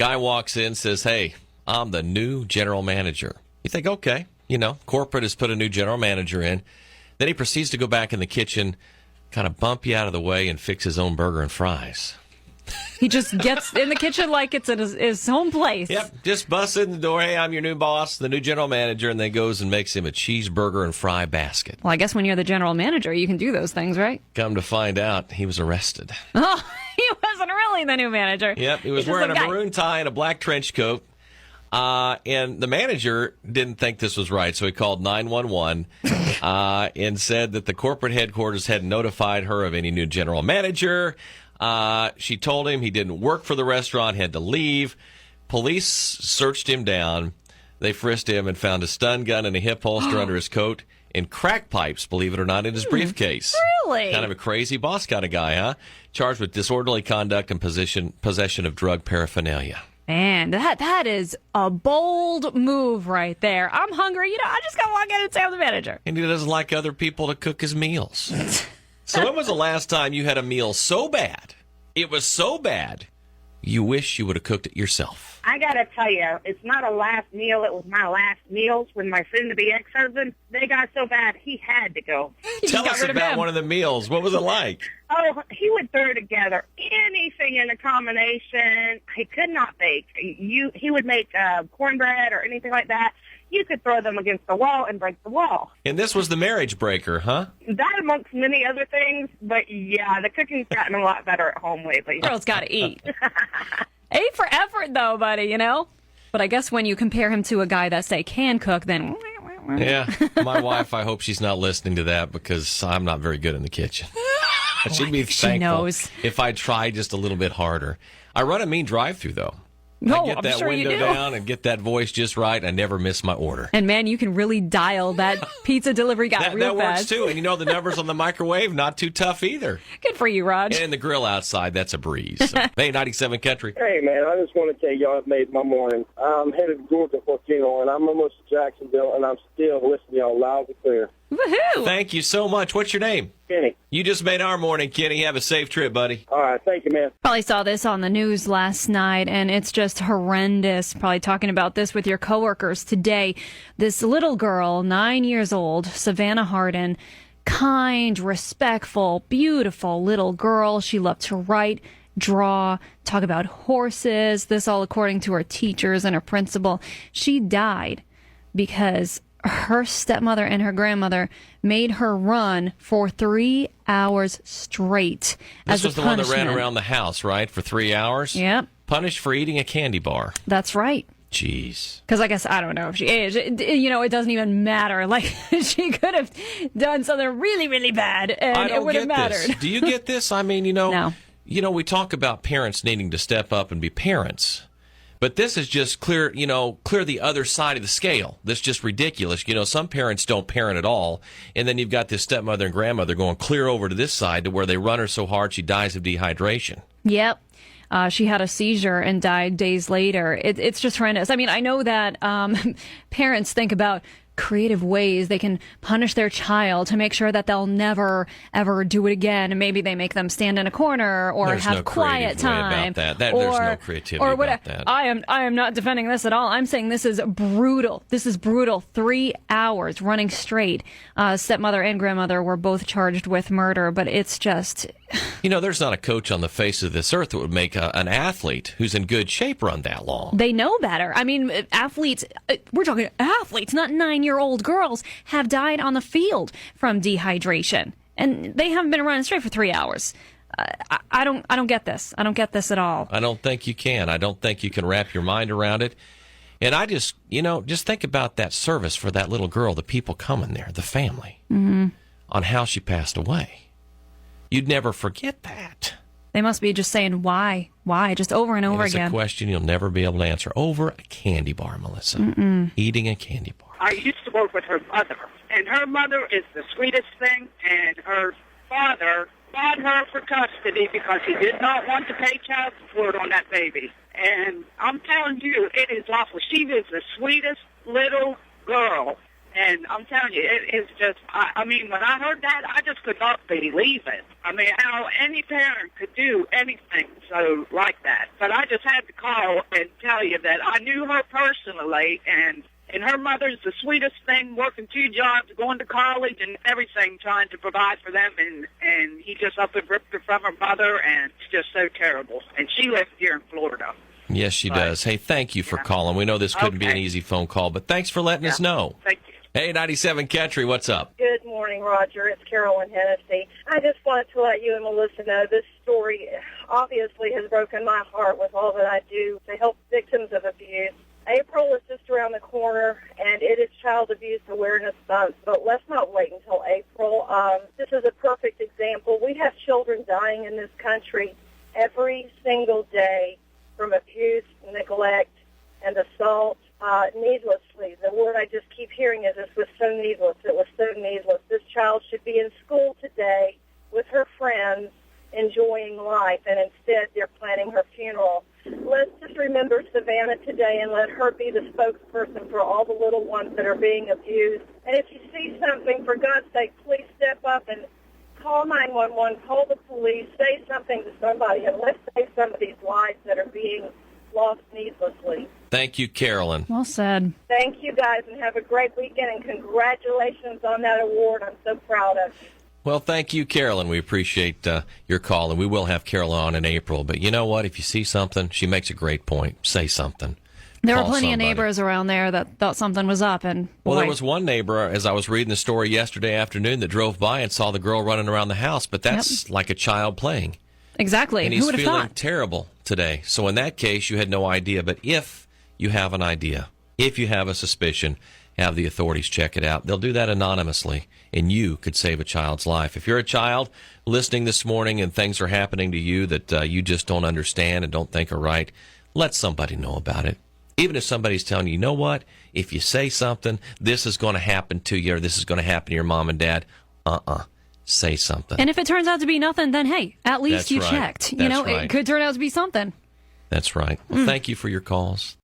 Guy walks in, says, hey, I'm the new general manager. You think, okay, corporate has put a new general manager in. Then he proceeds to go back in the kitchen, kind of bump you out of the way, and fix his own burger and fries. He just gets in the kitchen like it's at his home place. Yep, just busts in the door. Hey, I'm your new boss, the new general manager, and then goes and makes him a cheeseburger and fry basket. Well, I guess when you're the general manager, you can do those things, right? Come to find out, he was arrested. Oh, he wasn't really the new manager. Yep, he was wearing a maroon tie and a black trench coat. And the manager didn't think this was right, so he called 911 and said that the corporate headquarters had notified her of any new general manager. She told him he didn't work for the restaurant, had to leave. Police searched him down. They frisked him and found a stun gun and a hip holster under his coat and crack pipes, believe it or not, in his briefcase. Really? Kind of a crazy boss kind of guy, huh? Charged with disorderly conduct and possession of drug paraphernalia. Man, that is a bold move right there. I'm hungry. I just got to walk in and say I'm the manager. And he doesn't like other people to cook his meals. So when was the last time you had a meal so bad, it was so bad, you wish you would have cooked it yourself? I got to tell you, it's not a last meal. It was my last meals when my soon-to-be ex-husband, they got so bad, he had to go. Tell us about one of the meals. What was it like? Oh, he would throw together anything in a combination. He could not bake. He would make cornbread or anything like that. You could throw them against the wall and break the wall. And this was the marriage breaker, huh? That amongst many other things, but yeah, the cooking's gotten a lot better at home lately. Girl's got to eat. A for effort, though, buddy, But I guess when you compare him to a guy that, say, can cook, then... Yeah, my wife, I hope she's not listening to that because I'm not very good in the kitchen. She'd be thankful if I tried just a little bit harder. I run a mean drive-thru, though. No, I get I'm that sure window you do. down and get that voice just right. I never miss my order. And, man, you can really dial that pizza delivery guy real fast. That works, too. And the numbers on the microwave, not too tough either. Good for you, Raj. And the grill outside, that's a breeze. So, hey, 97 Country. Hey, man, I just want to tell y'all it made my morning. I'm headed to Georgia for a funeral, and I'm almost to Jacksonville, and I'm still listening to y'all loud and clear. Woohoo! Thank you so much. What's your name? Kenny. You just made our morning, Kenny. Have a safe trip, buddy. All right. Thank you, man. Probably saw this on the news last night, and it's just horrendous. Probably talking about this with your coworkers today. This little girl, 9 years old, Savannah Hardin, kind, respectful, beautiful little girl. She loved to write, draw, talk about horses. This all according to her teachers and her principal. She died because her stepmother and her grandmother made her run for 3 hours straight as a punishment. This was the one that ran around the house, right, for 3 hours? Yep. Punished for eating a candy bar. That's right. Jeez. Because I guess, I don't know if she aged. It doesn't even matter. Like, she could have done something really, really bad, and it would have mattered. Do you get this? I mean, No. We talk about parents needing to step up and be parents. But this is just clear the other side of the scale. This is just ridiculous. Some parents don't parent at all. And then you've got this stepmother and grandmother going clear over to this side to where they run her so hard she dies of dehydration. Yep. She had a seizure and died days later. It's just horrendous. I mean, I know that parents think about creative ways they can punish their child to make sure that they'll never, ever do it again. And maybe they make them stand in a corner or there's have no quiet time. About that. There's no creativity or about that. I am not defending this at all. I'm saying this is brutal. This is brutal. 3 hours running straight. Stepmother and grandmother were both charged with murder, but it's just... there's not a coach on the face of this earth that would make an athlete who's in good shape run that long. They know better. I mean, athletes, we're talking athletes, not 9-year-old girls, have died on the field from dehydration. And they haven't been running straight for 3 hours. I don't get this. I don't get this at all. I don't think you can. I don't think you can wrap your mind around it. And I just think about that service for that little girl, the people coming there, the family, on how she passed away. You'd never forget that. They must be just saying, why, just over and over again. It's a question you'll never be able to answer. Over a candy bar, Melissa. Eating a candy bar. I used to work with her mother, and her mother is the sweetest thing, and her father fought her for custody because he did not want to pay child support on that baby. And I'm telling you, it is awful. She is the sweetest little girl. And I'm telling you, it is just, I mean, when I heard that, I just could not believe it. I mean, how any parent could do anything so like that. But I just had to call and tell you that I knew her personally, and her mother's the sweetest thing, working 2 jobs, going to college and everything, trying to provide for them, and he just up and ripped her from her mother, and it's just so terrible. And she lives here in Florida. Yes, she does. Hey, thank you for calling. We know this couldn't be an easy phone call, but thanks for letting us know. Thank you. Hey, 97 Country, what's up? Good morning, Roger. It's Carolyn Hennessy. I just wanted to let you and Melissa know this story obviously has broken my heart with all that I do to help victims of abuse. April is just around the corner, and it is Child Abuse Awareness Month, but let's not wait until April. This is a perfect example. We have children dying in this country every single day from abuse, neglect, and assault. Needlessly. The word I just keep hearing is, this was so needless. It was so needless. This child should be in school today with her friends, enjoying life, and instead they're planning her funeral. Let's just remember Savannah today and let her be the spokesperson for all the little ones that are being abused. And if you see something, for God's sake, please step up and call 911, call the police, say something to somebody, and let's save some of these lives that are being lost needlessly. Thank you, Carolyn. Well said. Thank you, guys, and have a great weekend, and congratulations on that award. I'm so proud of you. Well, thank you, Carolyn. We appreciate your call, and we will have Carolyn on in April. But you know what? If you see something, she makes a great point. Say something. There were Call plenty somebody. of neighbors around there that thought something was up. And Well, boy, there was one neighbor, as I was reading the story yesterday afternoon, that drove by and saw the girl running around the house. But that's like a child playing. exactly. And Who he's would have feeling thought? terrible today. So in that case, you had no idea. But if you have an idea, if you have a suspicion, have the authorities check it out. They'll do that anonymously, and you could save a child's life. If you're a child listening this morning and things are happening to you that you just don't understand and don't think are right, let somebody know about it. Even if somebody's telling you, you know what, if you say something, this is going to happen to you, or this is going to happen to your mom and dad, say something. And if it turns out to be nothing, then hey, at least That's you right. checked. That's right. It could turn out to be something. That's right. Well, thank you for your calls.